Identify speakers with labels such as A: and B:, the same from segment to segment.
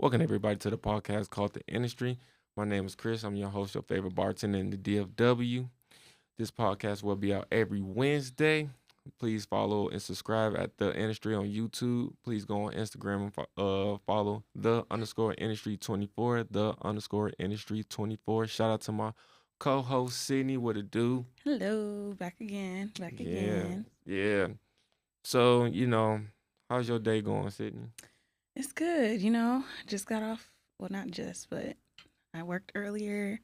A: Welcome everybody to the podcast called The Industry. My name is Chris. I'm your host, your favorite bartender in the DFW. This podcast will be out every Wednesday. Please follow and subscribe at The Industry on YouTube. Please go on Instagram and follow the underscore industry 24, the underscore industry 24. Shout out to my co-host Sydney. What it do?
B: Hello, back again, back
A: Yeah,
B: again.
A: yeah. So how's your day going, Sydney?
B: It's good, just got off. Well, not just, but I worked earlier.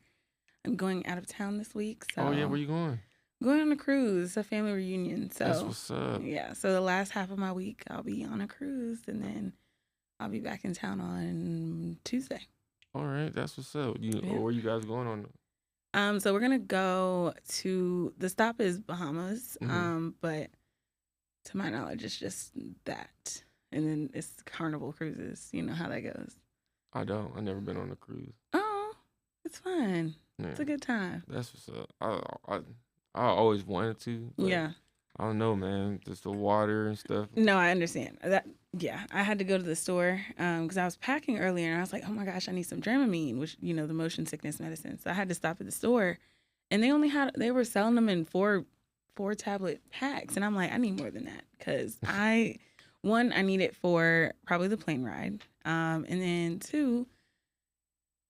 B: I'm going out of town this week,
A: Oh yeah,
B: so
A: where you going?
B: going on a cruise, it's a family reunion.
A: That's
B: So,
A: what's up.
B: yeah, so the last half of my week, I'll be on a cruise, and then I'll be back in town on Tuesday.
A: All right, that's what's up.
B: Yeah.
A: Where you guys going on?
B: So we're gonna go to the stop is Bahamas.
A: Mhm.
B: But to my knowledge, it's just that. And then it's Carnival Cruises. You know how that goes.
A: I don't. I never been on a cruise.
B: Oh, it's fun.
A: Yeah,
B: It's a good time.
A: that's what's up. I always wanted to, but
B: Yeah.
A: I don't know, man. Just the water and stuff.
B: No, I understand that. Yeah, I had to go to the store because I was packing earlier and I was like, oh my gosh, I need some Dramamine, which the motion sickness medicine. So I had to stop at the store, and they were selling them in four tablet packs, and I'm like, I need more than that because I need it for probably the plane ride, and then two,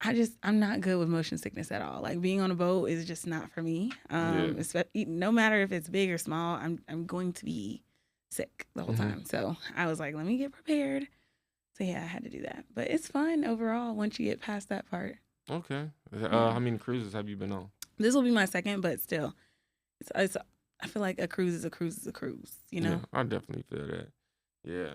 B: I'm not good with motion sickness at all. Like being on a boat is just not for me.
A: Yeah.
B: No matter if it's big or small, I'm going to be sick the whole
A: Mhm.
B: time. So I was like, let me get prepared. So yeah, I had to do that. But it's fun overall once you get past that part.
A: Okay.
B: Yeah.
A: How many cruises have you been on?
B: This will be my second, but still, it's I feel like a cruise is a cruise is a cruise.
A: Yeah, I definitely feel that. Yeah,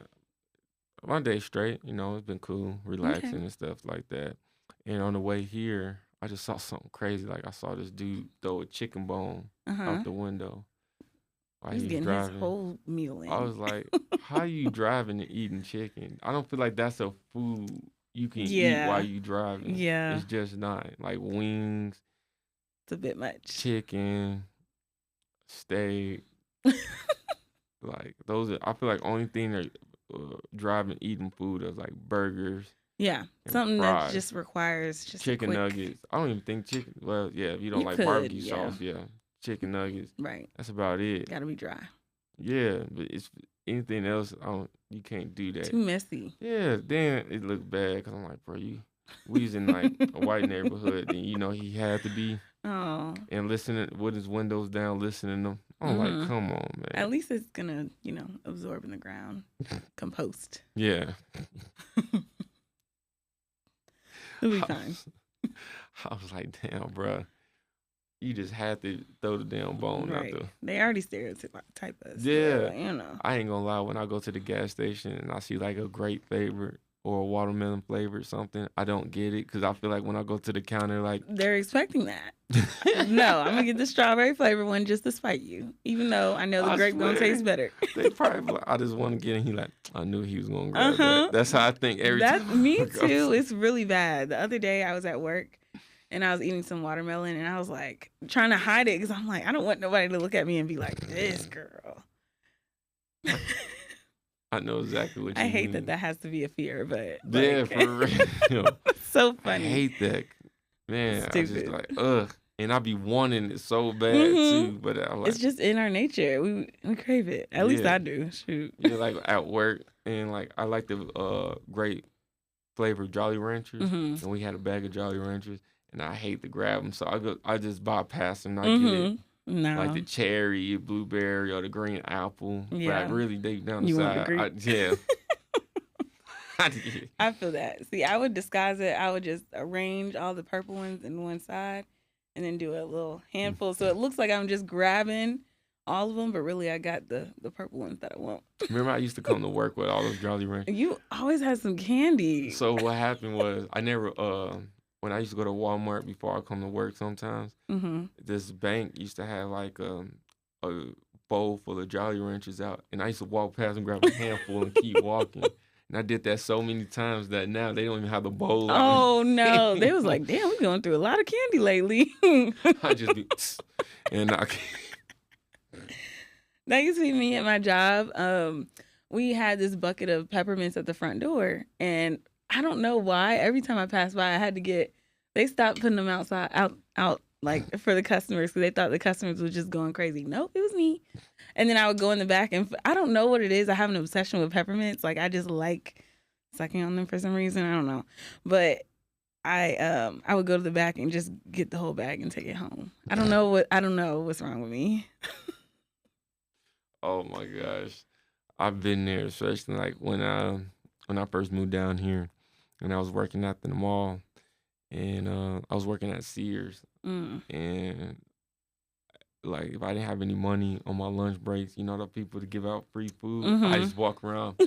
A: my day straight. It's been cool, relaxing and stuff like that. And on the way here, I just saw something crazy. Like I saw this dude throw a chicken bone out the window while
B: He's
A: he was
B: getting his
A: driving.
B: whole meal in.
A: I was like, how you driving and eating chicken? I don't feel like that's a food you can eat while you driving.
B: Yeah.
A: It's just not. Like wings,
B: It's a bit much.
A: chicken, steak. Like those are, I feel like only thing that driving eating food is like burgers.
B: Yeah,
A: and
B: something that
A: fries.
B: just requires just a
A: Chicken
B: quick,
A: nuggets. I don't even think chicken. Well, yeah, if you don't
B: You
A: like
B: could,
A: barbecue
B: yeah.
A: sauce, yeah, chicken nuggets.
B: right.
A: That's about it.
B: Got to be dry.
A: Yeah, but it's anything else. I don't. You can't do that.
B: Too messy.
A: Yeah, then it looked bad because I'm like, bro, we was in like a white neighborhood, and he had to be
B: Oh,
A: and listening with his windows down, listening to them. I'm like, come on, man.
B: at least it's gonna, absorb in the ground, compost.
A: Yeah.
B: It'll be
A: I
B: fine.
A: was, I was like, damn, bro, you just had to throw the damn bone out
B: Right.
A: there.
B: They already stereotype us. so,
A: Yeah.
B: you know.
A: I ain't gonna lie, when I go to the gas station and I see like a grape flavor or a watermelon flavor or something, I don't get it because I feel like when I go to the counter, like,
B: They're expecting that. No, I'm gonna get the strawberry flavor one just to spite you, even though I know the
A: I
B: grape gonna
A: swear.
B: taste better.
A: they probably be like, I just want to get it. He like, I knew he was gonna grab
B: Uh-huh.
A: that. That's how I think every time.
B: Me
A: I go.
B: too. It's really bad. The other day I was at work and I was eating some watermelon and I was like trying to hide it because I'm like, I don't want nobody to look at me and be like, this girl.
A: I know exactly what you
B: I hate
A: mean.
B: that has to be a fear, but
A: Yeah,
B: like,
A: for real.
B: it's so
A: I
B: funny.
A: hate that. Man, I just
B: Stupid.
A: like, ugh. And I be wanting it so bad
B: Mhm.
A: too. But I'm like,
B: It's just in our nature. We crave it. At least
A: Yeah.
B: I do. Shoot.
A: like at work and like I like the grape flavored Jolly Ranchers.
B: Mhm.
A: And we had a bag of Jolly Ranchers and I hate to grab them. So I just bypass them and I get it.
B: No.
A: Like the cherry, blueberry, or the green apple. But I
B: Yeah.
A: really deep down the
B: You want the
A: side.
B: grape?
A: Yeah. I did.
B: I feel that. See, I would disguise it. I would just arrange all the purple ones in one side and then do a little handful. So it looks like I'm just grabbing all of them, but really I got the purple ones that I want.
A: Remember I used to come to work with all those Jolly Ranchers?
B: You always had some candy.
A: So what happened was I never when I used to go to Walmart before I come to work sometimes,
B: Mm-hmm.
A: this bank used to have like a bowl full of Jolly Ranchers out and I used to walk past and grab a handful and keep walking. And I did that so many times that now they don't even have the bowl out.
B: Oh, no. They was like, damn, we're going through a lot of candy lately.
A: I just be and I
B: That used to be me at my job. We had this bucket of peppermints at the front door, and I don't know why. Every time I passed by, I had to get. They stopped putting them out like for the customers because they thought the customers was just going crazy. Nope, it was me. And then I would go in the back and I don't know what it is. I have an obsession with peppermints. Like I just like sucking on them for some reason. I don't know, but I would go to the back and just get the whole bag and take it home. I don't know what's wrong with me.
A: Oh my gosh, I've been there, especially like when I first moved down here, and I was working at the mall, and I was working at Sears,
B: Mm.
A: and like if I didn't have any money on my lunch breaks, you know, the people to give out free food, I
B: Mhm.
A: just walk around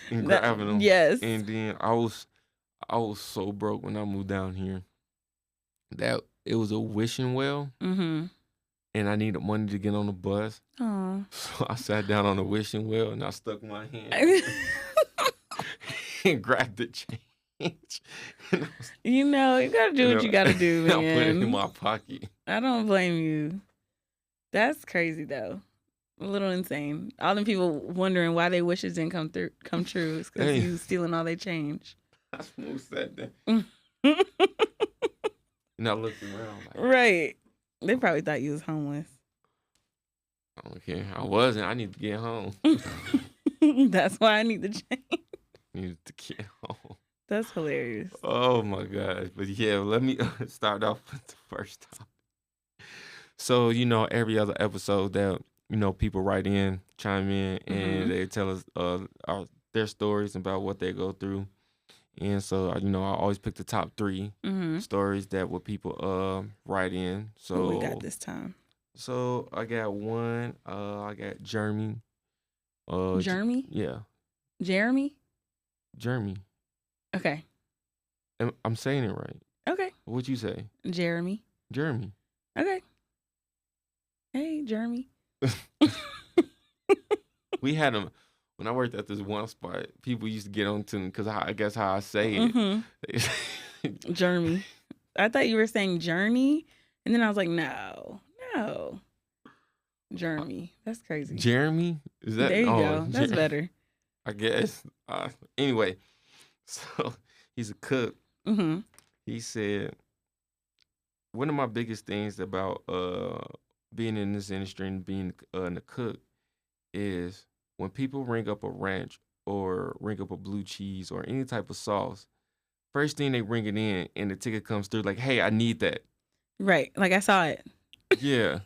A: and grabbing them,
B: Yes.
A: and then I was so broke when I moved down here that it was a wishing well,
B: Mhm.
A: and I needed money to get on the bus.
B: Oh.
A: So I sat down on the wishing well and I stuck my hand and grabbed the change. And
B: You know, you gotta do what you gotta do,
A: I put it in
B: man.
A: my pocket.
B: I don't blame you. That's crazy though. A little insane. All them people wondering why their wishes didn't come true. It's because
A: Hey.
B: you stealing all their change.
A: I smooth sat there
B: Mm.
A: and I looked around like,
B: Right. They probably thought you was homeless.
A: I don't care. I wasn't. I need to get home.
B: That's why I need the change.
A: Needed to get home.
B: That's hilarious.
A: Oh my gosh. But yeah, let me start off with the first topic. So, you know, every other episode that, you know, people write in, chime in, and
B: Mhm.
A: they tell us their stories about what they go through. And so, you know, I always pick the top 3
B: Mm-hmm.
A: stories that what people write in. So
B: What we got this time?
A: So I got one. I got Jeremy.
B: Jeremy?
A: Yeah,
B: Jeremy?
A: Jeremy.
B: Okay.
A: I'm saying it right.
B: Okay.
A: What'd you say?
B: Jeremy.
A: Jeremy.
B: Okay. Hey, Jeremy.
A: We had him when I worked at this one spot. People used to get on to me because I guess how I say it.
B: Mm-hmm. Jeremy. I thought you were saying journey, and then I was like, no. Jeremy. That's crazy.
A: Jeremy? Is that?
B: There you go. That's
A: Jer-
B: better.
A: I guess. Anyway, so he's a cook.
B: Mm-hmm.
A: He said one of my biggest things about being in this industry and being a cook is when people ring up a ranch or ring up a blue cheese or any type of sauce, first thing they ring it in and the ticket comes through like, hey, I need that.
B: Right. Like I saw it.
A: Yeah.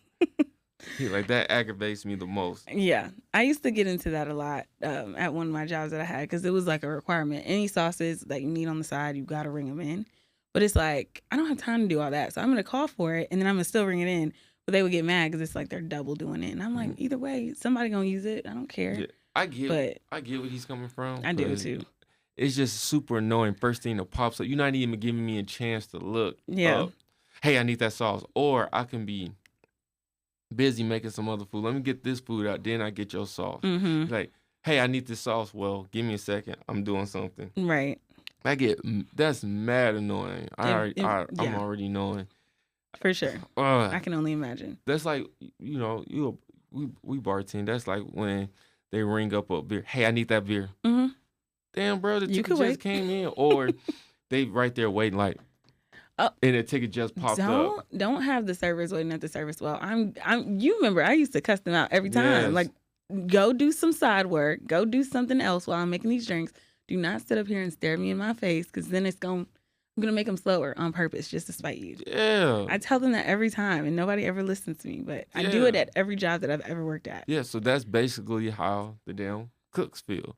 A: Like that aggravates me the most.
B: Yeah. I used to get into that a lot at one of my jobs that I had because it was like a requirement. Any sauces that you need on the side, you got to ring them in. But it's like, I don't have time to do all that. So I'm going to call for it and then I'm going to still ring it in. But they would get mad because it's like they're double doing it. And I'm like, either way, somebody going to use it. I don't care.
A: Yeah, I get where he's coming from.
B: I do too.
A: It's just super annoying. First thing that pops up, you're not even giving me a chance to look.
B: Yeah.
A: Hey, I need that sauce. Or I can be busy making some other food. Let me get this food out, then I get your sauce.
B: Mm-hmm.
A: Like, hey, I need this sauce. Well, give me a second. I'm doing something.
B: Right.
A: That's mad annoying. I'm
B: yeah.
A: already knowing.
B: For sure. I can only imagine.
A: That's like, you know, we bartend. That's like when they ring up a beer. Hey, I need that beer.
B: Mm-hmm.
A: Damn, bro, the
B: You
A: ticket
B: could
A: just
B: wait.
A: came in. Or they right there waiting like,
B: Oh.
A: and the ticket just popped up.
B: Don't have the servers waiting at the service well. You remember I used to cuss them out every time.
A: Yes.
B: Like, go do some side work. Go do something else while I'm making these drinks. Do not sit up here and stare me in my face because then I'm gonna make them slower on purpose just to spite you.
A: Yeah.
B: I tell them that every time and nobody ever listens to me, but I do it at every job that I've ever worked at.
A: Yeah, so that's basically how the damn cooks feel.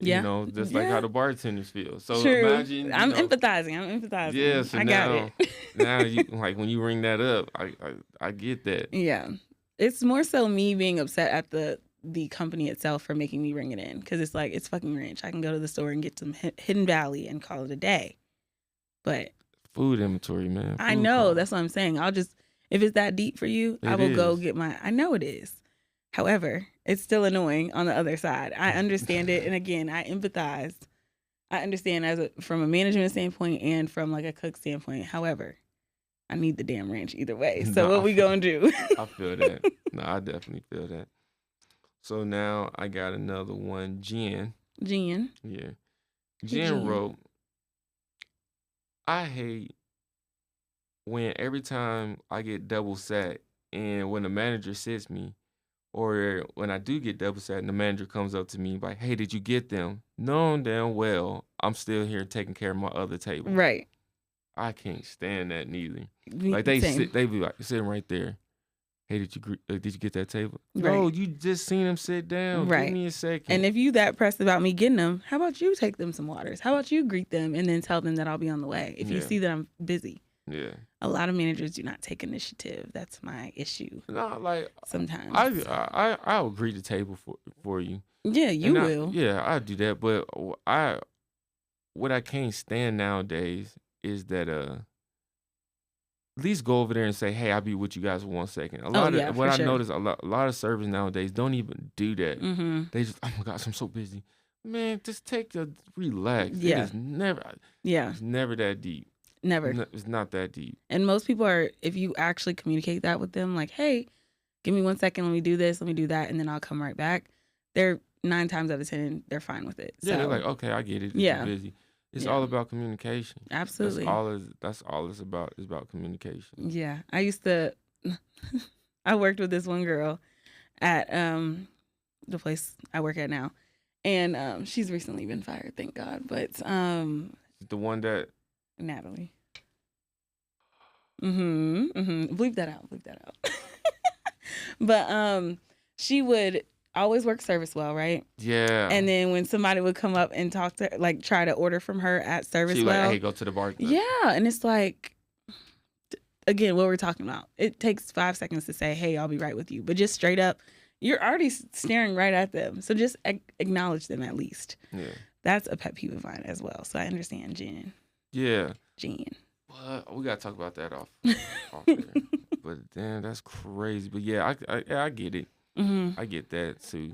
B: Yeah.
A: You know, just like how the bartenders feel. So
B: True.
A: imagine
B: I'm empathizing.
A: Yeah, so
B: I
A: now,
B: got it.
A: now you like when you ring that up, I get that.
B: Yeah. It's more so me being upset at the company itself for making me ring it in because it's like, it's fucking ranch. I can go to the store and get some Hidden Valley and call it a day. But
A: Food inventory, man.
B: I
A: Food
B: know.
A: costs.
B: That's what I'm saying. If it's that deep for you, I will go get I know it is. However, it's still annoying on the other side. I understand it. And again, I empathize. I understand from a management standpoint and from like a cook standpoint. However, I need the damn ranch either way. So what we gonna do?
A: I feel that. No, I definitely feel that. So now I got another one. Jen.
B: Jen.
A: Yeah.
B: Hey, Jen.
A: General, I hate when every time I get double sat and when the manager sits me, or when I do get double sat and the manager comes up to me like, "Hey, did you get them?" Knowing damn well I'm still here taking care of my other table.
B: Right.
A: I can't stand that neither.
B: Me,
A: Like they
B: same.
A: sit, they be like sitting right there. Hey, did you get that table? No,
B: Right.
A: you just seen him sit down. Give
B: Right.
A: me a second.
B: And if you that pressed about me getting them, how about you take them some waters? How about you greet them and then tell them that I'll be on the way if you
A: Yeah,
B: see that I'm busy?
A: yeah.
B: A lot of managers do not take initiative. That's my issue
A: No, like
B: sometimes.
A: I'll agree the table for you,
B: Yeah, you
A: and
B: will.
A: I do that. But what I can't stand nowadays is that at least go over there and say, "Hey, I'll be with you guys for 1 second." A
B: Oh
A: lot
B: yeah,
A: of what
B: for
A: I
B: sure.
A: notice, a lot of servers nowadays don't even do that.
B: Mm-hmm.
A: They just, oh my gosh, I'm so busy. Man, just take a relax.
B: Yeah. Yeah.
A: It's never that deep.
B: Never.
A: It's not that deep.
B: And most people are, if you actually communicate that with them, like, hey, give me 1 second, let me do this, let me do that, and then I'll come right back. They're 9 times out of 10, they're fine with it.
A: Yeah, they're
B: So
A: like, okay, I get it. You're
B: yeah,
A: busy. It's
B: yeah,
A: all about communication.
B: absolutely.
A: That's all it's about. It's about communication.
B: Yeah, I used to. I worked with this one girl at the place I work at now, and she's recently been fired, thank God. But
A: The one that
B: Natalie. Bleep that out. Bleep that out. But she would always work service well, right?
A: yeah.
B: And then when somebody would come up and talk to her, like try to order from her at service
A: She like,
B: well,
A: hey, go to the bar.
B: yeah, and it's like, again, what we're talking about. It takes 5 seconds to say, "Hey, I'll be right with you," but just straight up, you're already staring right at them. So just acknowledge them at least.
A: Yeah.
B: That's a pet peeve of mine as well. So I understand, Jen.
A: Yeah.
B: Jen.
A: But we gotta talk about that off there. But damn, that's crazy. But yeah, I get it.
B: Mm-hmm.
A: I get that too.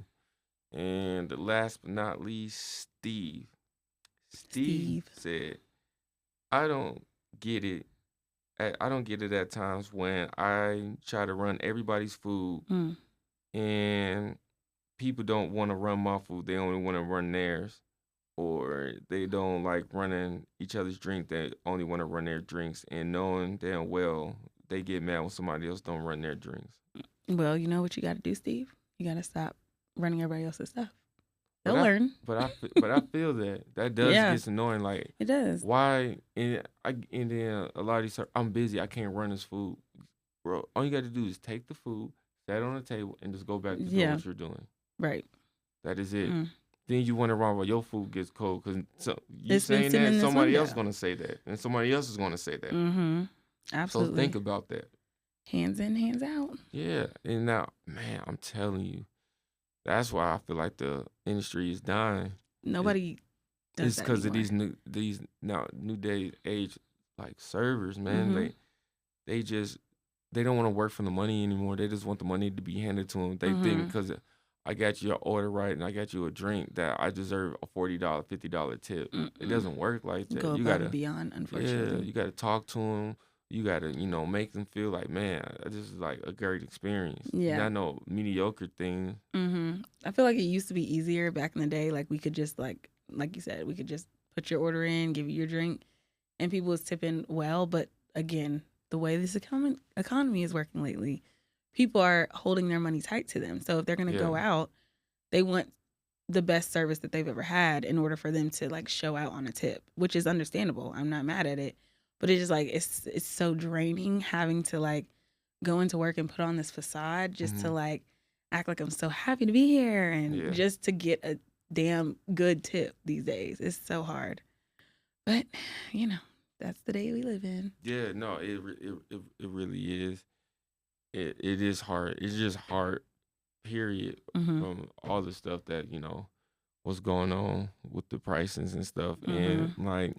A: And last but not least, Steve. Steve said, I don't get it. I don't get it at times when I try to run everybody's food
B: Mm.
A: and people don't want to run my food. They only want to run theirs. Or they don't like running each other's drink. They only want to run their drinks. And knowing damn well they get mad when somebody else don't run their drinks.
B: Well, you know what you got to do, Steve? You got to stop running everybody else's stuff. They'll
A: But
B: learn.
A: but I feel that does
B: Yeah.
A: get annoying. Like
B: It does.
A: why? And then a lot of these I'm busy. I can't run this food, bro. All you got to do is take the food, set it on the table, and just go back to doing
B: Yeah.
A: what you're doing.
B: Right.
A: That is it.
B: Mm.
A: Then you wonder why your food gets cold because you
B: It's been
A: saying
B: sitting
A: that
B: in this
A: somebody else
B: window.
A: gonna say that, and somebody else is gonna say that.
B: Mm-hmm.
A: So
B: Absolutely.
A: think about that.
B: Hands in, hands out.
A: Yeah, and now, man, I'm telling you, that's why I feel like the industry is dying.
B: Nobody does
A: It's
B: that
A: because of
B: anymore.
A: these now new day age like servers, man.
B: Mhm.
A: They don't want to work for the money anymore. They just want the money to be handed to them. They think
B: Mhm.
A: because I got you an order right and I got you a drink that I deserve a $40, $50 tip. It
B: Mm-mm.
A: doesn't work like that.
B: Go
A: You
B: above
A: gotta
B: and beyond,
A: Yeah,
B: unfortunately.
A: you gotta talk to them. You gotta, make them feel like, man, this is like a great experience.
B: Yeah.
A: Not no mediocre thing.
B: I feel like it used to be easier back in the day. Like we could just like you said, we could just put your order in, give you your drink, and people was tipping well. But again, the way this economy is working lately, people are holding their money tight to them. So if they're gonna go
A: Yeah.
B: out, they want the best service that they've ever had in order for them to like show out on a tip, which is understandable. I'm not mad at it, but it's just like it's so draining having to like go into work and put on this facade just to
A: Mhm.
B: like act like I'm so happy to be here and
A: Yeah.
B: just to get a damn good tip these days. It's so hard. But, that's the day we live in.
A: Yeah, no, it really is. It is hard. It's just hard, period,
B: Mhm.
A: from all the stuff that, what's going on with the pricings and stuff. And
B: Mhm.
A: like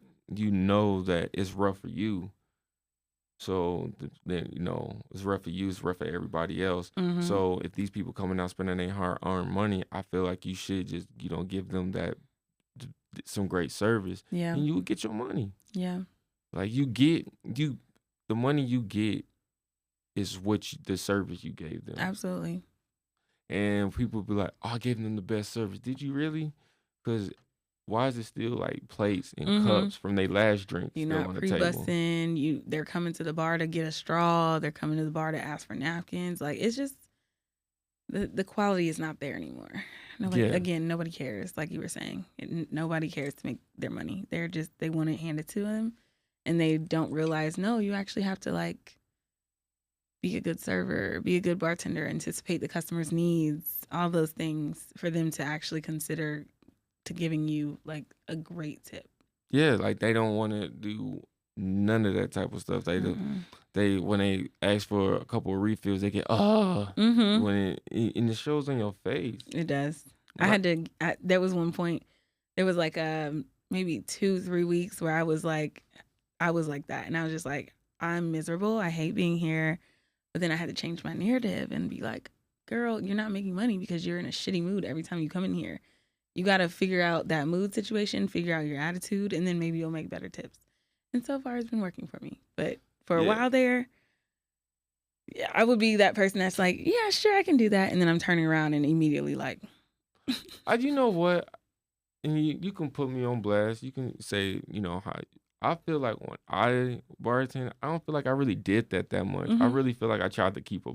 A: that it's rough for you. So then it's rough for you, it's rough for everybody else.
B: Mhm.
A: So if these people coming out spending their hard earned money, I feel like you should just give them some great service,
B: Yeah.
A: and you will get your money.
B: Yeah.
A: Like the money you get is the service you gave them.
B: Absolutely.
A: And people be like, "Oh, I gave them the best service." Did you really? Because why is it still like plates and
B: Mm-hmm.
A: cups from their last drink
B: You're
A: still
B: not
A: on the table?
B: pre-bussing. They're coming to the bar to get a straw. They're coming to the bar to ask for napkins. Like, it's just the quality is not there anymore. Nobody cares. Like you were saying, nobody cares to make their money. They want it handed to them, and they don't realize, no, you actually have to like be a good server, be a good bartender, anticipate the customer's needs, all those things for them to actually consider to giving you like a great tip.
A: Yeah, like they don't want to do none of that type of stuff. They when they ask for a couple of refills, they get when and it shows on your face.
B: It does. There was one point, there was like maybe 2-3 weeks where I was like that, and I was just like, I'm miserable. I hate being here. But then I had to change my narrative and be like, girl, you're not making money because you're in a shitty mood every time you come in here. You got to figure out that mood situation, figure out your attitude, and then maybe you'll make better tips. And so far, it's been working for me. But for a while there, I would be that person that's like, yeah, sure, I can do that. And then I'm turning around and immediately like.
A: You know what? And you can put me on blast. You can say, how I feel like when I bartend, I don't feel like I really did that much. I really feel like I tried to keep a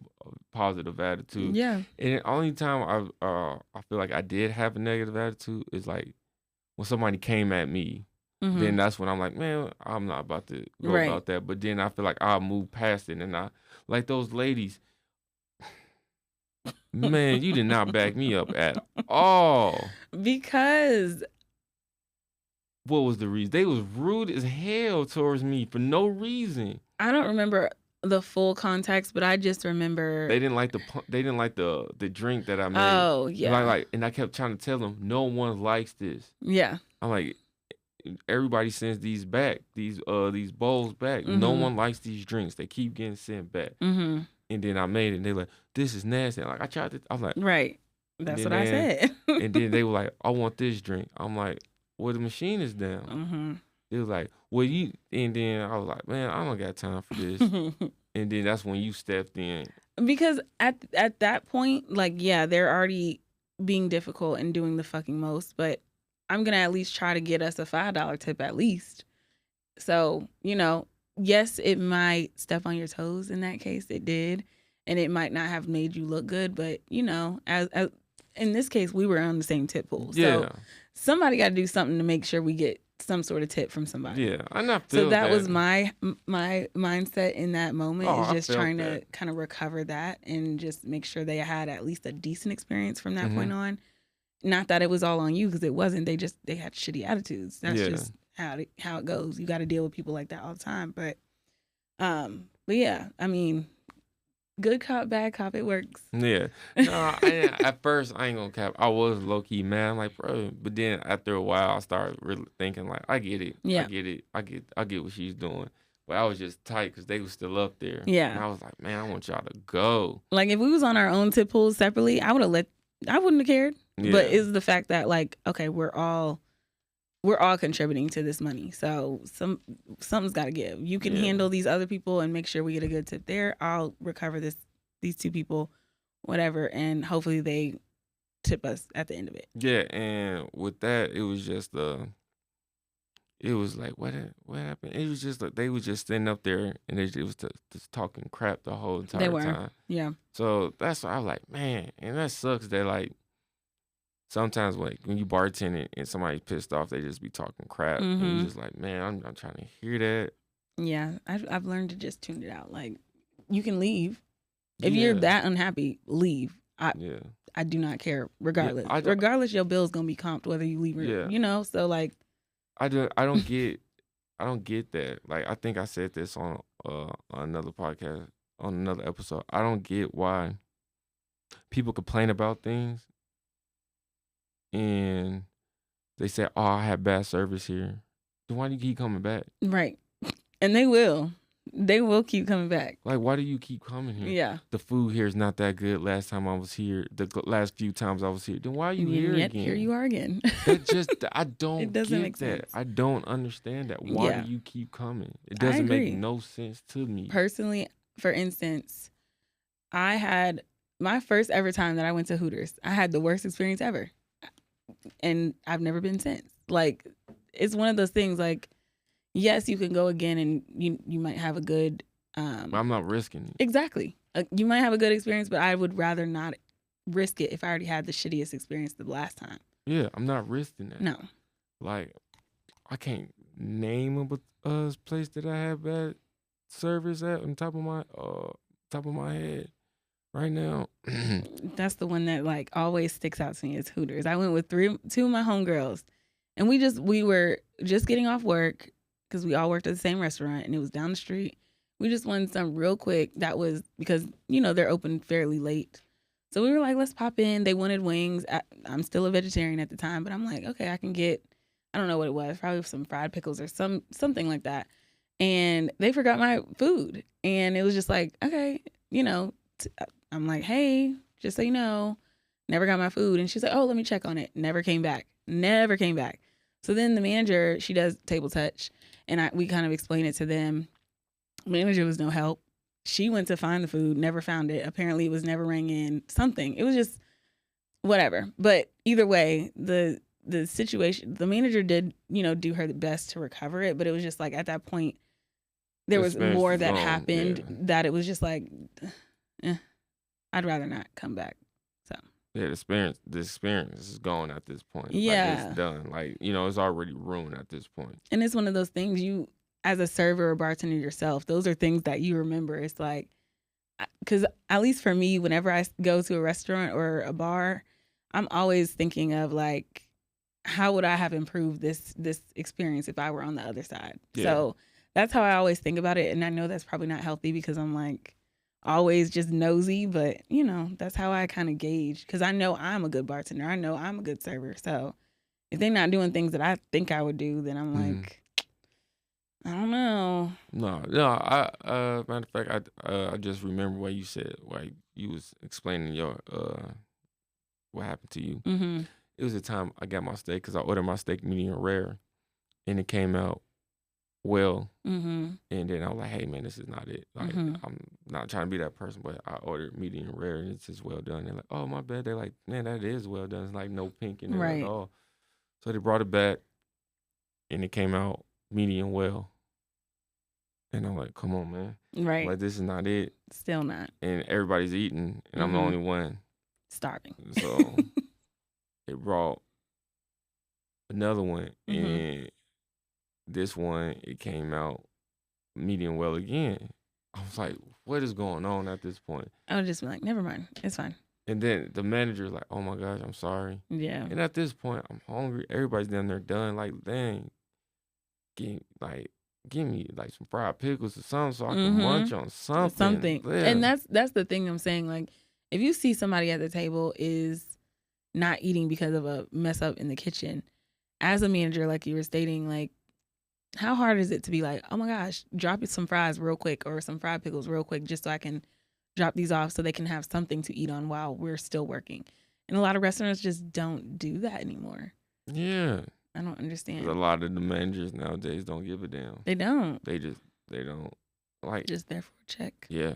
A: positive attitude.
B: Yeah.
A: And the only time I feel like I did have a negative attitude is like when somebody came at me. Then that's when I'm like, man, I'm not about to go about that. But then I feel like I'll move past it, and I like those ladies. Man, you did not back me up at all.
B: Because
A: what was the reason? They was rude as hell towards me for no reason.
B: I don't remember the full context, but I just remember
A: they didn't like the drink that I made.
B: Oh yeah.
A: And I kept trying to tell them no one likes this.
B: Yeah.
A: I'm like, everybody sends these back, these bowls back. No one likes these drinks. They keep getting sent back. And then I made it, and they're like, this is nasty. Like I was like,
B: right. That's what I said.
A: And then they were like, I want this drink. I'm like, well, the machine is down. It was like, well, and then I was like, man, I don't got time for this. And then that's when you stepped in.
B: Because at that point, like, yeah, they're already being difficult and doing the fucking most, but I'm going to at least try to get us a $5 tip at least. So, yes, it might step on your toes in that case. It did. And it might not have made you look good, but, as in this case, we were on the same tip pool.
A: Yeah.
B: So somebody got to do something to make sure we get some sort of tip from somebody.
A: Yeah, I not feel
B: so that was my mindset in that moment, is just trying to kind of recover that and just make sure they had at least a decent experience from that point on. Not that it was all on you, because it wasn't. They had shitty attitudes. That's just how it goes. You got to deal with people like that all the time. But yeah, I mean, good cop, bad cop, it works.
A: Yeah. No, at first, I ain't gonna cap. I was low key mad. I'm like, bro. But then after a while, I started really thinking, like, I get it.
B: Yeah.
A: I get it. I get what she's doing. But I was just tight because they was still up there.
B: Yeah.
A: And I was like, man, I want y'all to go.
B: Like, if we was on our own tip pools separately, I wouldn't have cared. Yeah. But it's the fact that, like, okay, we're all contributing to this money, so something's got to give. You can handle these other people and make sure we get a good tip there. I'll recover these two people, whatever, and hopefully they tip us at the end of it.
A: Yeah, and with that, it was just it was like, what happened? It was just like they was just sitting up there and it was just talking crap the whole entire time.
B: Yeah.
A: So that's why I was like, man, and that sucks that, like, sometimes when you bartend and somebody's pissed off, they just be talking crap. And you're just like, man, I'm not trying to hear that.
B: Yeah, I've learned to just tune it out. Like, you can leave. If you're that unhappy, leave. I do not care, regardless. Regardless, your bill's gonna be comped whether you leave or so, like,
A: I don't get that. Like, I think I said this on another podcast, on another episode. I don't get why people complain about things and they say, oh, I have bad service here. Then why do you keep coming back?
B: Right. And they will. They will keep coming back.
A: Like, why do you keep coming here?
B: Yeah.
A: The food here is not that good. Last time I was here, the last few times I was here. Then why are you here again?
B: Here you are again.
A: I don't it doesn't make that. Sense. I don't understand that. Why do you keep coming? It doesn't make no sense to me.
B: Personally, for instance, I had my first ever time that I went to Hooters. I had the worst experience ever. And I've never been since. Like, it's one of those things, like, yes, you can go again and you might have a good
A: I'm not risking it.
B: exactly. You might have a good experience, but I would rather not risk it if I already had the shittiest experience the last time.
A: Yeah, I'm not risking that.
B: No.
A: Like, I can't name a place that I had bad service at on top of my head right now.
B: That's the one that like always sticks out to me is Hooters. I went with two of my homegirls, and we were just getting off work because we all worked at the same restaurant, and it was down the street. We just wanted some real quick. That was because they're open fairly late, so we were like, let's pop in. They wanted wings. I'm still a vegetarian at the time, but I'm like, okay, I can get. I don't know what it was, probably some fried pickles or something like that. And they forgot my food, and it was just like, okay, I'm like, hey, just so you know, never got my food. And she's like, oh, let me check on it. Never came back. Never came back. So then the manager, she does table touch, and we kind of explain it to them. Manager was no help. She went to find the food, never found it. Apparently it was never rang in, something. It was just whatever. But either way, the situation, the manager did, do her best to recover it. But it was just like at that point, there was more that happened that it was just like, I'd rather not come back. So
A: yeah, the experience is gone at this point.
B: Yeah,
A: like, it's done. Like it's already ruined at this point.
B: And it's one of those things you, as a server or bartender yourself, those are things that you remember. It's like, because at least for me, whenever I go to a restaurant or a bar, I'm always thinking of like, how would I have improved this experience if I were on the other side? Yeah. So that's how I always think about it. And I know that's probably not healthy because I'm like always just nosy, but that's how I kind of gauge, because I know I'm a good bartender. I know I'm a good server. So if they're not doing things that I think I would do, then I'm like, I don't know.
A: No. Matter of fact, I just remember what you said, like you was explaining your what happened to you.
B: Mm-hmm.
A: It was the time I got my steak, because I ordered my steak medium rare, and it came out well.
B: Mm-hmm.
A: And then I was like, hey man, this is not it. Like, I'm not trying to be that person, but I ordered medium rare and it's just well done. They're like, oh my bad. They're like, man, that is well done. It's like no pink in it at all. So they brought it back and it came out medium well. And I'm like, come on, man.
B: Right.
A: Like, this is not it.
B: Still not.
A: And everybody's eating and I'm the only one
B: starving.
A: So they brought another one, and this one, it came out medium well again. I was like, what is going on at this point?
B: I would just be like, never mind. It's fine.
A: And then the manager's like, oh my gosh, I'm sorry.
B: Yeah.
A: And at this point, I'm hungry. Everybody's down there done. Like, dang, give me like some fried pickles or something so I can munch on something. Yeah.
B: And that's the thing I'm saying. Like, if you see somebody at the table is not eating because of a mess up in the kitchen, as a manager, like you were stating, like, how hard is it to be like, oh my gosh, drop some fries real quick or some fried pickles real quick just so I can drop these off so they can have something to eat on while we're still working. And a lot of restaurants just don't do that anymore.
A: Yeah.
B: I don't understand.
A: A lot of the managers nowadays don't give a damn.
B: They don't.
A: They don't. Like,
B: just there for a check.
A: Yeah.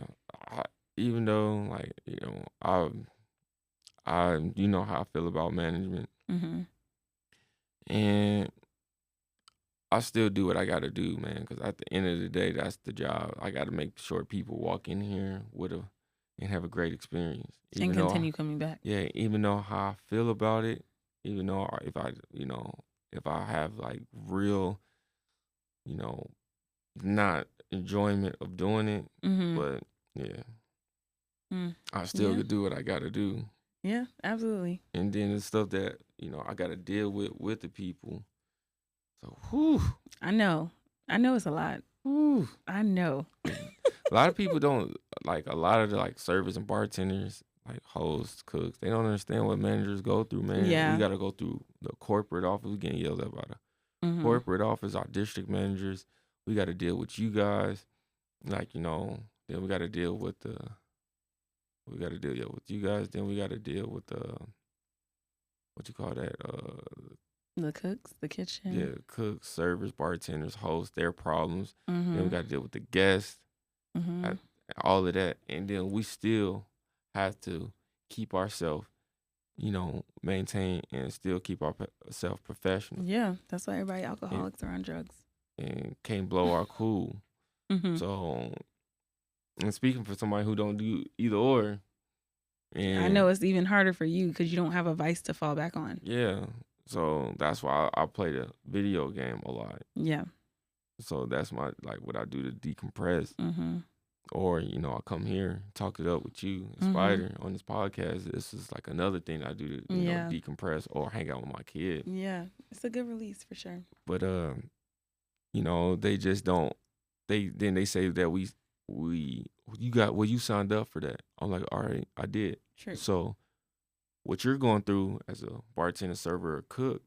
A: Even though, like, I you know how I feel about management. And I still do what I got to do, man, because at the end of the day, that's the job. I got to make sure people walk in here and have a great experience.
B: And continue coming back.
A: Yeah, even though how I feel about it, even though if I have, like, real, not enjoyment of doing it, but, yeah. I still could do what I got to do.
B: Yeah, absolutely.
A: And then the stuff that, I got to deal with the people. So, whew.
B: I know it's a lot.
A: Whew.
B: I know.
A: A lot of people don't, like, a lot of the, like, servers and bartenders, like, hosts, cooks, they don't understand what managers go through, man.
B: Yeah.
A: We got to go through the corporate office. We're getting yelled at by the corporate office, our district managers. We got to deal with you guys. Like, then we got to deal with you guys. Then we got to deal with what you call that?
B: The cooks, the kitchen.
A: Yeah, cooks, servers, bartenders, hosts, their problems. Then we got to deal with the guests, all of that. And then we still have to keep ourselves maintain and still keep ourselves professional
B: Yeah, that's why everybody alcoholics are on drugs.
A: and can't blow our cool.
B: Mm-hmm.
A: So, and speaking for somebody who don't do either or, and
B: I know it's even harder for you because you don't have a vice to fall back on.
A: yeah, so that's why I play the video game a lot.
B: Yeah.
A: So that's what I do to decompress.
B: Mm-hmm.
A: Or, I come here, talk it up with you,
B: Mhm.
A: Spider, on this podcast. This is like another thing I do to,
B: Yeah.
A: decompress or hang out with my kid.
B: Yeah, it's a good release for sure.
A: But they just don't. They say that you signed up for that. I'm like, all right, I did.
B: True.
A: So what you're going through as a bartender, server, or cook,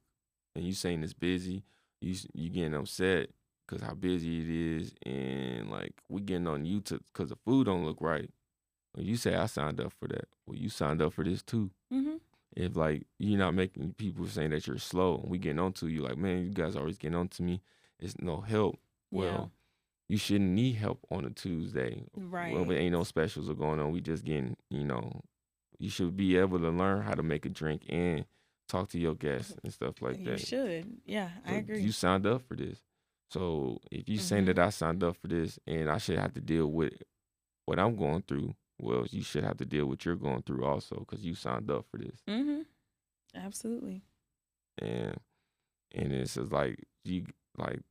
A: and you saying it's busy, you getting upset because how busy it is, and like we getting on you because the food don't look right. Well, you say I signed up for that. Well, you signed up for this too.
B: Mm-hmm.
A: If like you're not making people saying that you're slow, and we getting on to you, like, man, you guys always getting on to me. It's no help. Well, you shouldn't need help on a Tuesday.
B: Right.
A: Well, there ain't no specials are going on. We just getting, you should be able to learn how to make a drink and talk to your guests and stuff like that.
B: You should. Yeah, I agree.
A: You signed up for this. So if you saying that I signed up for this and I should have to deal with what I'm going through, well, you should have to deal with what you're going through also because you signed up for this.
B: Mm-hmm. Absolutely.
A: And it's just like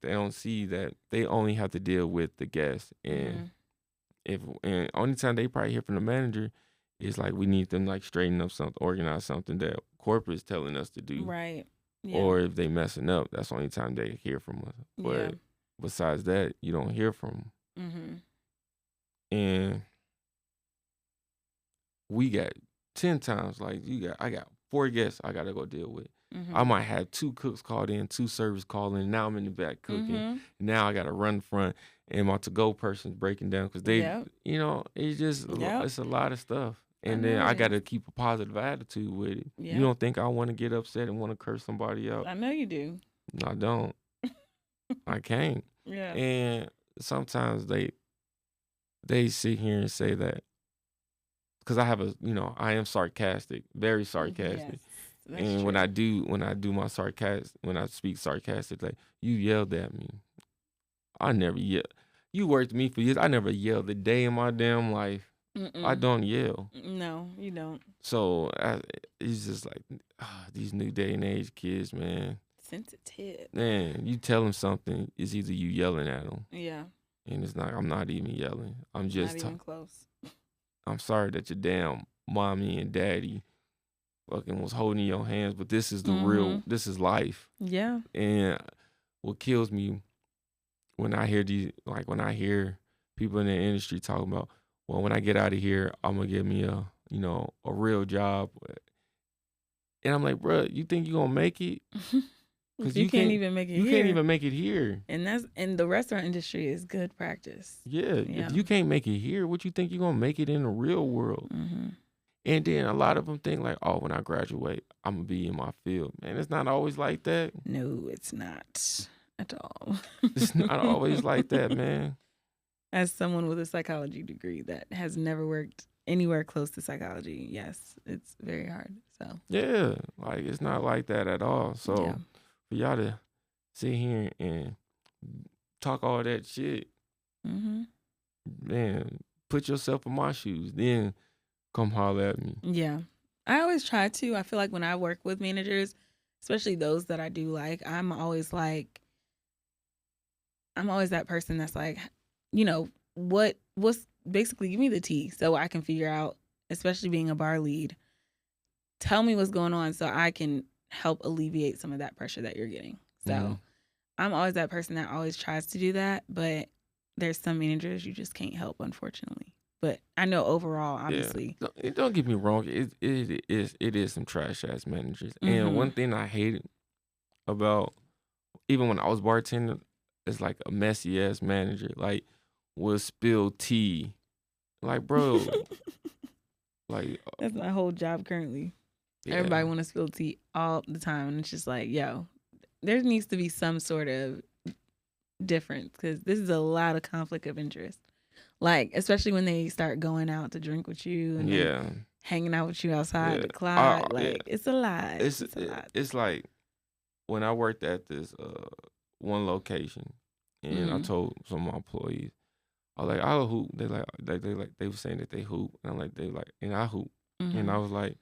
A: they don't see that they only have to deal with the guests, and and only time they probably hear from the manager is like we need them like straighten up something, organize something that corporate's telling us to do,
B: right? Yeah.
A: Or if they messing up, that's the only time they hear from us. But besides that, you don't hear from them.
B: Mm-hmm.
A: And we got 10 times I got 4 guests I gotta go deal with.
B: Mm-hmm.
A: I might have 2 cooks called in, 2 servers called in. Now I'm in the back cooking.
B: Mm-hmm.
A: Now I got to run front, and my to-go person's breaking down because they, it's just it's a lot of stuff. And then I got to keep a positive attitude with it. Yep. You don't think I want to get upset and want to curse somebody out?
B: I know you do.
A: No, I don't. I can't.
B: Yeah.
A: And sometimes they sit here and say that because I am sarcastic, very sarcastic. Yes. And true. when I do my when I speak sarcastic, like you yelled at me, I never yell. You worked with me for years. I never yelled a day in my damn life. I don't yell.
B: No, you don't.
A: So it's just like these new day and age kids, man.
B: Sensitive.
A: Man, you tell them something, it's either you yelling at them.
B: Yeah.
A: And it's not. I'm not even yelling. I'm just
B: not even close.
A: I'm sorry that your damn mommy and daddy fucking was holding your hands, but this is the real. This is life.
B: Yeah.
A: And what kills me when I hear when I hear people in the industry talking about, well, when I get out of here, I'm gonna get me a real job. And I'm like, bro, you think you gonna make it?
B: Because you can't even make it here.
A: You can't even make it here.
B: And the restaurant industry is good practice.
A: Yeah. If you can't make it here, what you think you're gonna make it in the real world?
B: Mm-hmm.
A: And then a lot of them think like, oh, when I graduate, I'm gonna be in my field. Man, it's not always like that.
B: No, it's not at all.
A: It's not always like that, man.
B: As someone with a psychology degree that has never worked anywhere close to psychology, yes, it's very hard. So
A: yeah, like it's not like that at all. So for y'all to sit here and talk all that shit, man, put yourself in my shoes, then come holler at me.
B: Yeah, I always try to. I feel like when I work with managers, especially those that I do like, I'm always that person that's like, what's basically give me the tea so I can figure out, especially being a bar lead, tell me what's going on so I can help alleviate some of that pressure that you're getting. So I'm always that person that always tries to do that, but there's some managers you just can't help, unfortunately. But I know overall, obviously.
A: Yeah. Don't get me wrong. It is some trash ass managers. And one thing I hated about, even when I was bartending, is like a messy ass manager. Like, will spill tea. Like, bro. Like,
B: that's my whole job currently. Yeah. Everybody want to spill tea all the time. And it's just like, yo, there needs to be some sort of difference because this is a lot of conflict of interest. Like, especially when they start going out to drink with you and hanging out with you outside
A: Yeah.
B: the clock. Like,
A: Yeah.
B: it's a lot.
A: It's
B: It's a lot.
A: it's like when I worked at this one location, and I
B: Mm-hmm.
A: told some of my employees, I was like, I'll hoop. They were saying that they hoop, and I'm like, they like, and I hoop, and I
B: Mm-hmm.
A: was like,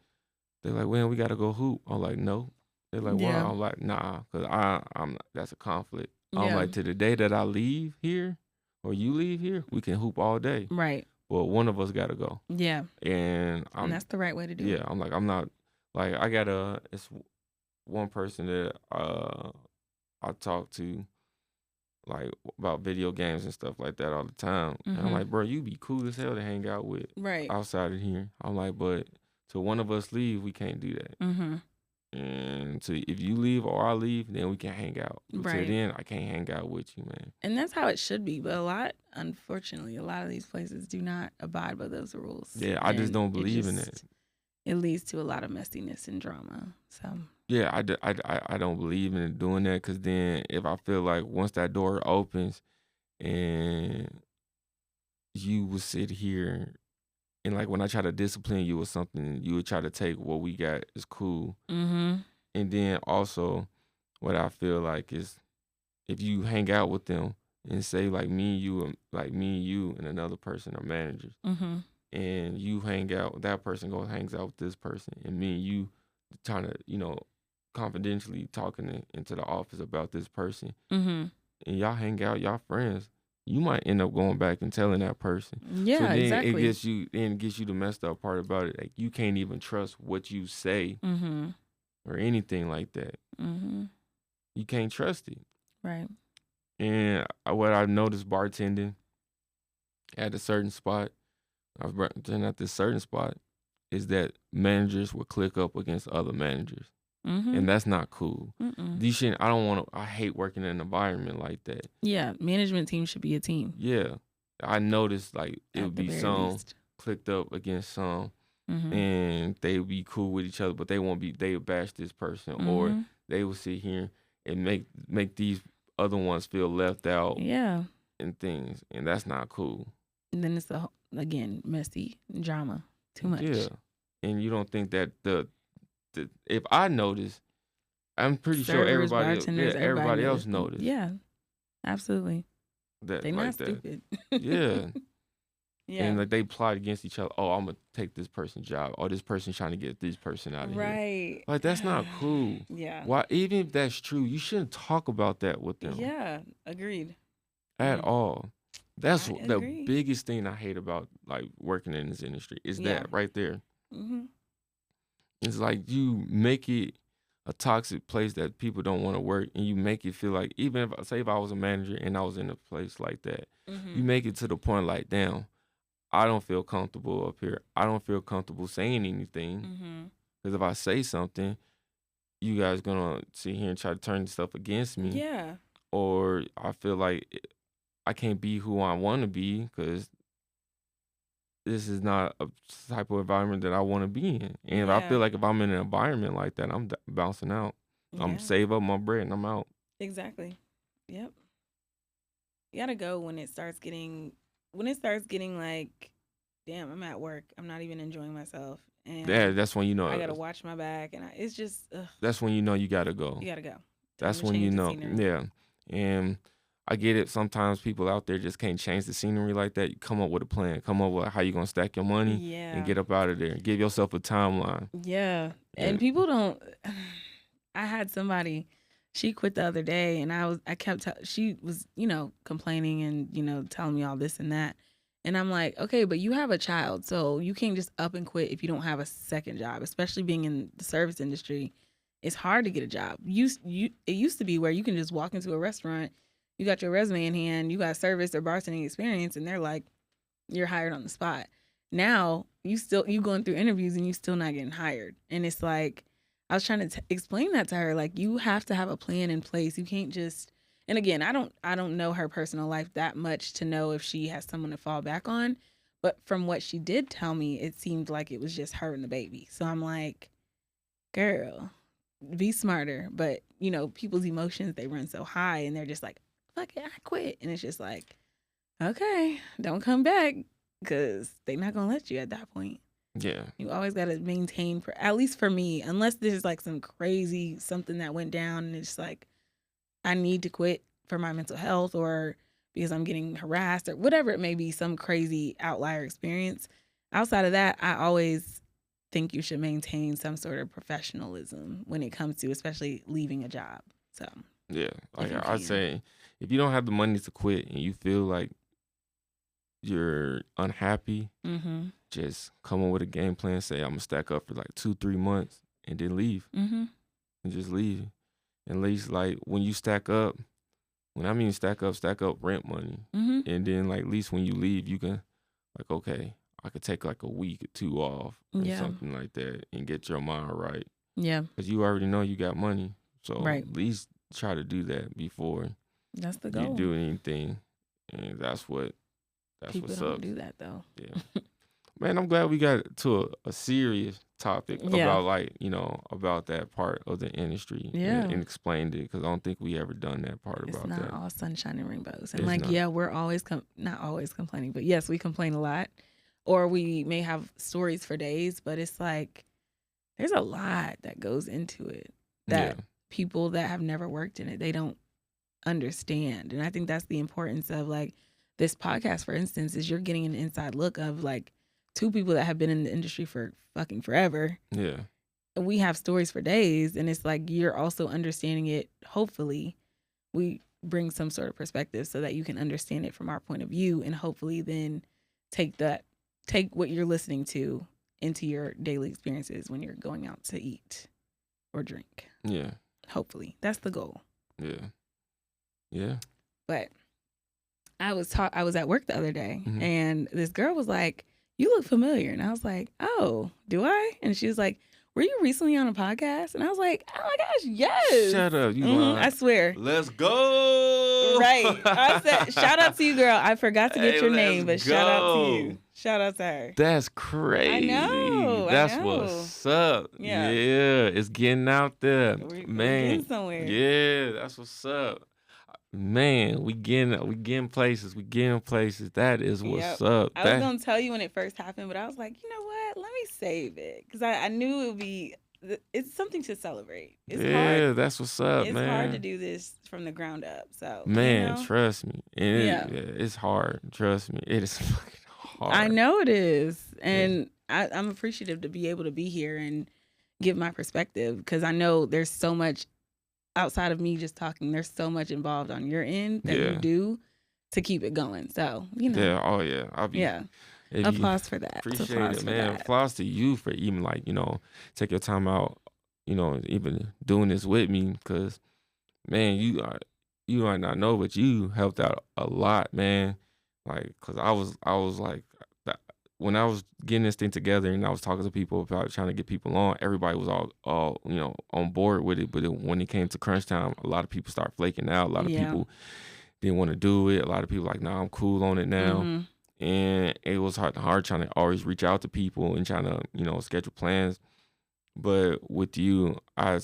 A: they're like, well, we gotta go hoop. I'm like, no. They're like, why?
B: Yeah.
A: I'm like, nah, cause I'm that's a conflict. I'm
B: Yeah.
A: like, to the day that I leave here, or you leave here, we can hoop all day,
B: Right.
A: but one of us gotta go,
B: Yeah.
A: and
B: And that's the right way to do
A: yeah,
B: it.
A: I'm like, I'm not like I gotta. It's one person that I talk to like about video games and stuff like that all the time. And I'm
B: Mm-hmm.
A: like, bro, you be cool as hell to hang out with
B: Right.
A: outside of here. I'm like, but till one of us leave, we can't do that.
B: Mm-hmm.
A: And so if you leave or I leave, then we can hang out. But till
B: Right.
A: then, I can't hang out with you, man.
B: And that's how it should be. But unfortunately, a lot of these places do not abide by those rules.
A: Yeah, I just
B: And
A: don't believe in it.
B: It leads to a lot of messiness and drama. So,
A: Yeah, I don't believe in doing that because then if I feel like once that door opens and you will sit here and like when I try to discipline you or something, you would try to take what we got is cool.
B: mm-hmm.
A: And then also what I feel like is if you hang out with them and say like me and you and another person are managers
B: Mm-hmm.
A: and you hang out, that person goes hangs out with this person and me and you trying to, confidentially talking into the office about this person
B: Mm-hmm.
A: and y'all hang out, y'all friends, you might end up going back and telling that person.
B: Yeah,
A: So then
B: exactly.
A: it gets you the messed up part about it. Like you can't even trust what you say
B: Mm-hmm.
A: or anything like that.
B: Mm-hmm.
A: You can't trust it.
B: Right.
A: And what I've noticed bartending at a certain spot, I was bartending at this certain spot, is that managers will click up against other managers.
B: Mm-hmm.
A: And that's not cool.
B: Mm-mm.
A: I hate working in an environment like that.
B: Yeah, management team should be a team.
A: Yeah. I noticed like it
B: At
A: would
B: the
A: be
B: very
A: some
B: least.
A: clicked up against some
B: Mm-hmm.
A: and they would be cool with each other, but they would bash this person or
B: Mm-hmm.
A: they would sit here and make these other ones feel left out
B: Yeah.
A: and things. And that's not cool.
B: And then it's again messy drama. Too much.
A: Yeah. And you don't think that the if I notice, I'm pretty sure
B: Servers,
A: everybody
B: bartenders,
A: everybody else
B: knows.
A: noticed.
B: Yeah, absolutely.
A: That
B: They
A: like
B: not
A: that.
B: stupid.
A: Yeah.
B: Yeah.
A: And like they plot against each other. Oh, I'm gonna take this person's job. Oh, this person's trying to get this person out of here.
B: Right.
A: Like that's not cool.
B: Yeah.
A: Why? Even if that's true, you shouldn't talk about that with them
B: Yeah. Agreed.
A: at
B: Mm.
A: all. That's
B: I
A: the
B: agree.
A: biggest thing I hate about like working in this industry is
B: Yeah.
A: that right there.
B: Mm-hmm.
A: It's like you make it a toxic place that people don't want to work, and you make it feel like even if I was a manager and I was in a place like that,
B: Mm-hmm.
A: you make it to the point like, damn, I don't feel comfortable up here. I don't feel comfortable saying anything
B: Mm-hmm.
A: because if I say something, you guys gonna sit here and try to turn stuff against me,
B: Yeah.
A: or I feel like I can't be who I want to be because this is not a type of environment that I want to be in. And if I
B: Yeah.
A: feel like if I'm in an environment like that, I'm bouncing out. I'm
B: Yeah.
A: save up my bread and I'm out.
B: Exactly. Yep. You gotta go when it starts getting like, damn, I'm at work. I'm not even enjoying myself, and
A: Yeah, that's when you know.
B: I gotta watch my back, and it's just
A: That's when you know you gotta go.
B: you gotta go.
A: That's
B: to
A: when you
B: change the
A: know.
B: scenery.
A: Yeah, and I get it. Sometimes people out there just can't change the scenery like that. You come up with a plan. Come up with how you gonna stack your money
B: Yeah.
A: and get up out of there. Give yourself a timeline.
B: Yeah.
A: Yeah.
B: And people don't. I had somebody. She quit the other day, and she was, complaining and, telling me all this and that. And I'm like, okay, but you have a child, so you can't just up and quit if you don't have a second job, especially being in the service industry. It's hard to get a job. It used to be where you can just walk into a restaurant, you got your resume in hand, you got service or bartending experience, and they're like, you're hired on the spot. Now, you going through interviews and you still not getting hired. And it's like, I was trying to explain that to her. Like, you have to have a plan in place. You can't just, and again, I don't know her personal life that much to know if she has someone to fall back on. But from what she did tell me, it seemed like it was just her and the baby. So I'm like, girl, be smarter. But, people's emotions, they run so high and they're just like, fuck it, I quit. And it's just like, okay, don't come back because they're not going to let you at that point.
A: Yeah.
B: You always got to maintain, at least for me, unless there's like some crazy something that went down and it's like, I need to quit for my mental health or because I'm getting harassed or whatever it may be, some crazy outlier experience. Outside of that, I always think you should maintain some sort of professionalism when it comes to especially leaving a job. So,
A: Yeah. Like
B: you
A: I'd
B: can.
A: say, if you don't have the money to quit and you feel like you're unhappy,
B: mm-hmm.
A: just come up with a game plan. Say I'm gonna stack up for like 2-3 months and then leave,
B: Mm-hmm.
A: and just leave. At least like when you stack up, when I mean stack up rent money,
B: Mm-hmm.
A: and then like at least when you leave, you can like okay, I could take like a week or two off or
B: Yeah.
A: something like that and get your mind right.
B: Yeah.
A: Because you already know you got money, so
B: Right.
A: at least try to do that before
B: That's the
A: you
B: goal.
A: do anything, and that's
B: People
A: what's
B: don't
A: up.
B: do that though.
A: Yeah. Man, I'm glad we got to a serious topic
B: Yeah.
A: about like, about that part of the industry
B: Yeah.
A: and explained it because I don't think we ever done that part
B: It's
A: about
B: not
A: that.
B: all sunshine and rainbows. And
A: It's
B: like,
A: not.
B: yeah, we're always not always complaining, but yes, we complain a lot. Or we may have stories for days, but it's like there's a lot that goes into it that people that have never worked in it, they don't understand. And I think that's the importance of like this podcast, for instance, is you're getting an inside look of like two people that have been in the industry for fucking forever.
A: Yeah.
B: And we have stories for days, and it's like you're also understanding it. Hopefully, we bring some sort of perspective so that you can understand it from our point of view, and hopefully then take what you're listening to into your daily experiences when you're going out to eat or drink.
A: Yeah.
B: Hopefully. That's the goal.
A: Yeah. Yeah.
B: But I was at work the other day,
A: Mhm.
B: and this girl was like, "You look familiar." And I was like, "Oh, do I?" And she was like, "Were you recently on a podcast?" And I was like, "Oh my gosh, yes."
A: Shut up. You lying.
B: I swear.
A: Let's go.
B: Right. I said, shout out to you, girl. I forgot to get
A: Hey,
B: your name, but
A: let's
B: shout out to you.
A: go.
B: Shout out to her.
A: That's crazy.
B: know, I
A: That's
B: know.
A: what's up.
B: Yeah.
A: Yeah. It's getting out there.
B: We're
A: Man.
B: getting somewhere.
A: Yeah, that's what's up. Man, we getting places. We getting places. That is what's up.
B: I was going to tell you when it first happened, but I was like, you know what? Let me save it. Because I knew it would be, it's something to celebrate. It's hard.
A: That's what's up,
B: It's
A: man.
B: hard to do this from the ground up. So,
A: Man, trust me. And
B: Yeah.
A: it's hard. Trust me. It is fucking hard.
B: I know it is. And I'm appreciative to be able to be here and give my perspective because I know there's so much outside of me just talking. There's so much involved on your end that you do to keep it going. So,
A: Yeah. Oh, yeah.
B: Applause for that.
A: Appreciate
B: Applause
A: it,
B: for
A: man.
B: that.
A: Applause to you for even like, take your time out, even doing this with me because, man, you might not know, but you helped out a lot, man. Like, cause I was like, when I was getting this thing together and I was talking to people about trying to get people on, everybody was all on board with it. But when it came to crunch time, a lot of people start flaking out. A lot of people didn't want to do it. A lot of people like, nah, I'm cool on it now.
B: Mm-hmm.
A: And it was hard trying to always reach out to people and trying to, schedule plans. But with you, I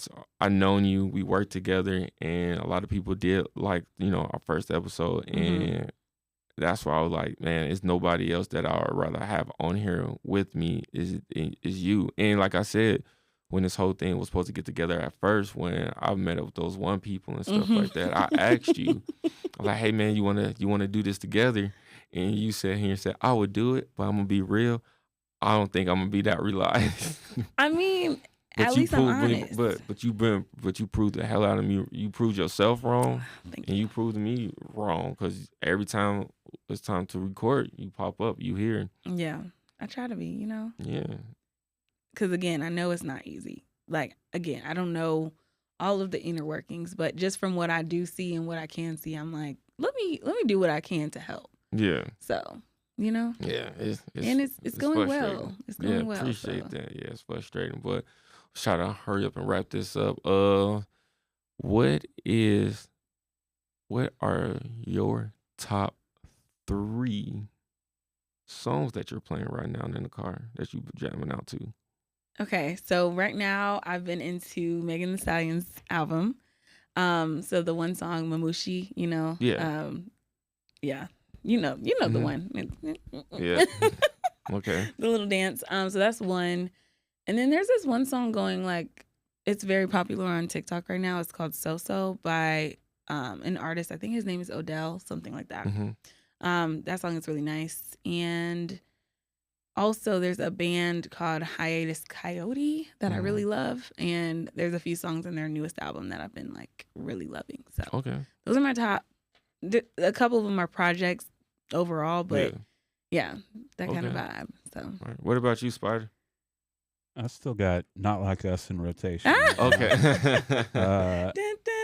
A: known you, we worked together, and a lot of people did like, our first episode. And that's why I was like, man, it's nobody else that I would rather have on here with me is you. And like I said, when this whole thing was supposed to get together at first, when I met up with those one people and stuff like that, I asked you, I was like, hey man, you wanna do this together? And you said here and said, I would do it, but I'm gonna be real. I don't think I'm gonna be that reliable.
B: I mean, at least I'm honest.
A: But you proved the hell out of me. You proved yourself wrong,
B: Thank
A: and you proved me wrong. Because every time it's time to record, you pop up, you hear.
B: Yeah, I try to be,
A: Yeah.
B: Because again, I know it's not easy. Like again, I don't know all of the inner workings, but just from what I do see and what I can see, I'm like, let me do what I can to help.
A: Yeah.
B: So,
A: Yeah,
B: it's going well. It's going well.
A: Appreciate that. Yeah, it's frustrating, but try to hurry up and wrap this up. What are your top 3 songs that you're playing right now in the car that you jamming out to?
B: Okay, so right now I've been into Megan Thee Stallion's album. So the one song Mamushi,
A: Yeah.
B: yeah, you know the one.
A: Yeah. Okay.
B: The little dance. So that's one. And then there's this one song going like it's very popular on TikTok right now. It's called So So by an artist. I think his name is Odell, something like that. That song is really nice. And also there's a band called Hiatus Coyote that I really love. And there's a few songs in their newest album that I've been like really loving. So those are my top. A couple of them are projects overall, but yeah that kind of vibe. So
A: right. What about you, Spider?
C: I still got Not Like Us in rotation.
A: Okay.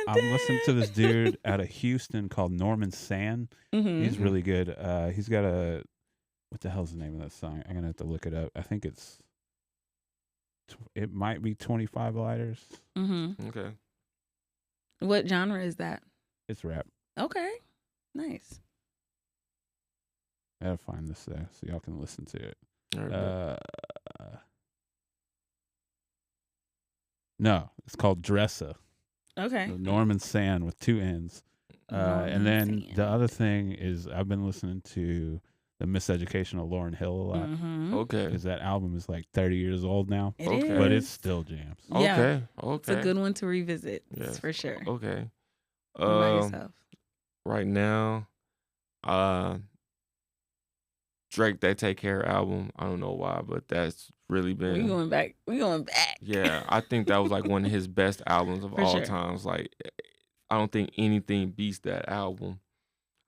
C: I'm listening to this dude out of Houston called Norman Sand. He's really good. He's got what the hell's the name of that song? I'm gonna have to look it up. I think it might be 25 Lighters.
A: Okay.
B: What genre is that?
C: It's rap.
B: Okay, nice.
C: I gotta find this there so y'all can listen to it.
A: Right.
C: No, it's called Dressa.
B: Okay.
C: Norman Sand with 2 N's. And then the other thing is I've been listening to the Miseducation of Lauryn Hill a lot.
A: Okay.
C: Because that album is like 30 years old now.
B: It is.
C: But it still jams.
B: Yeah.
A: Okay.
B: It's a good one to revisit.
A: Yes.
B: For sure.
A: Okay.
B: What about yourself?
A: Right now, Drake They Take Care album. I don't know why, but that's really been.
B: We going back.
A: Yeah, I think that was like one of his best albums of all times. Like, I don't think anything beats that album.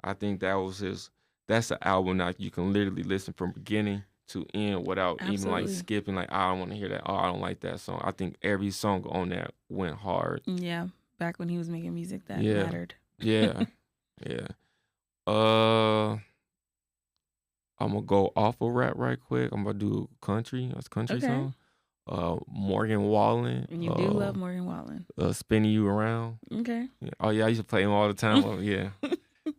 A: I think that's an album that you can literally listen from beginning to end without even like skipping. Like, I don't want to hear that. Oh, I don't like that song. I think every song on that went hard.
B: Yeah, back when he was making music that mattered.
A: Yeah, yeah. I'm gonna go off of rap right quick. I'm gonna do country. That's country song. Morgan Wallen.
B: And you do love Morgan Wallen.
A: Spinning You Around.
B: Okay.
A: Yeah. Oh yeah, I used to play him all the time. Yeah.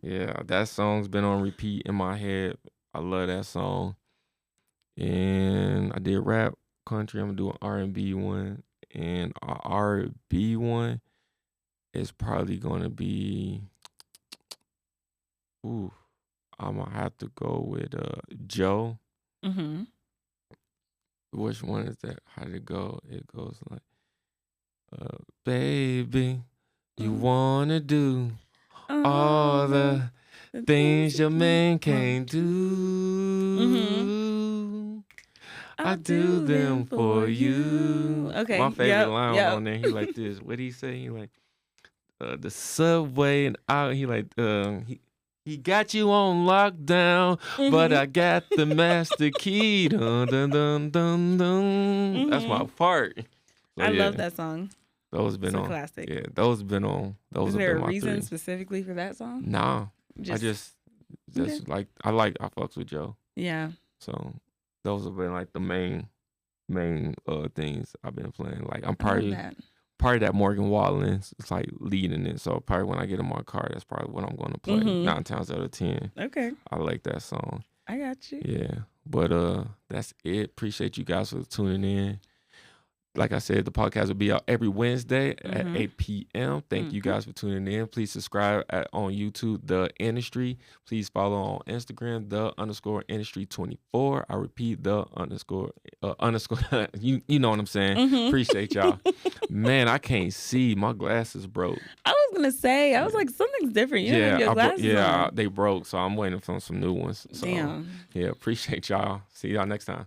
A: Yeah, that song's been on repeat in my head. I love that song. And I did rap country. I'm gonna do an R&B one. And our R&B one is probably gonna be I'm gonna have to go with Joe. Which one is that? How did it go? It goes like, baby, you wanna do all the things your man can't do. I do them for you.
B: Okay.
A: My favorite line was on there. He like this. What did he say? He like, the subway and out. He like, he got you on lockdown, but I got the master key. Dun, dun, dun, dun, dun. That's my part. So,
B: I love that song.
A: Those been on.
B: Classic.
A: Yeah, those been on. Those
B: Is
A: have
B: there
A: been
B: a
A: my
B: reason
A: 3.
B: specifically for that song?
A: Nah, I just like I fucks with Joe.
B: Yeah.
A: So those have been like the main things I've been playing. Like I'm
B: Probably
A: that Morgan Wallen is like leading it. So probably when I get in my car, that's probably what I'm going to play 9 times out of 10.
B: Okay.
A: I like that song.
B: I got you.
A: Yeah, but that's it. Appreciate you guys for tuning in. Like I said, the podcast will be out every Wednesday at 8 p.m. Thank you guys for tuning in. Please subscribe on YouTube, The Industry. Please follow on Instagram, _industry24. I repeat, _. You know what I'm saying. Appreciate y'all. Man, I can't see. My glasses broke.
B: I was gonna say, I was like, something's different. You don't have your glasses on.
A: They broke, so I'm waiting for some new ones. So,
B: Damn.
A: Yeah, appreciate y'all. See y'all next time.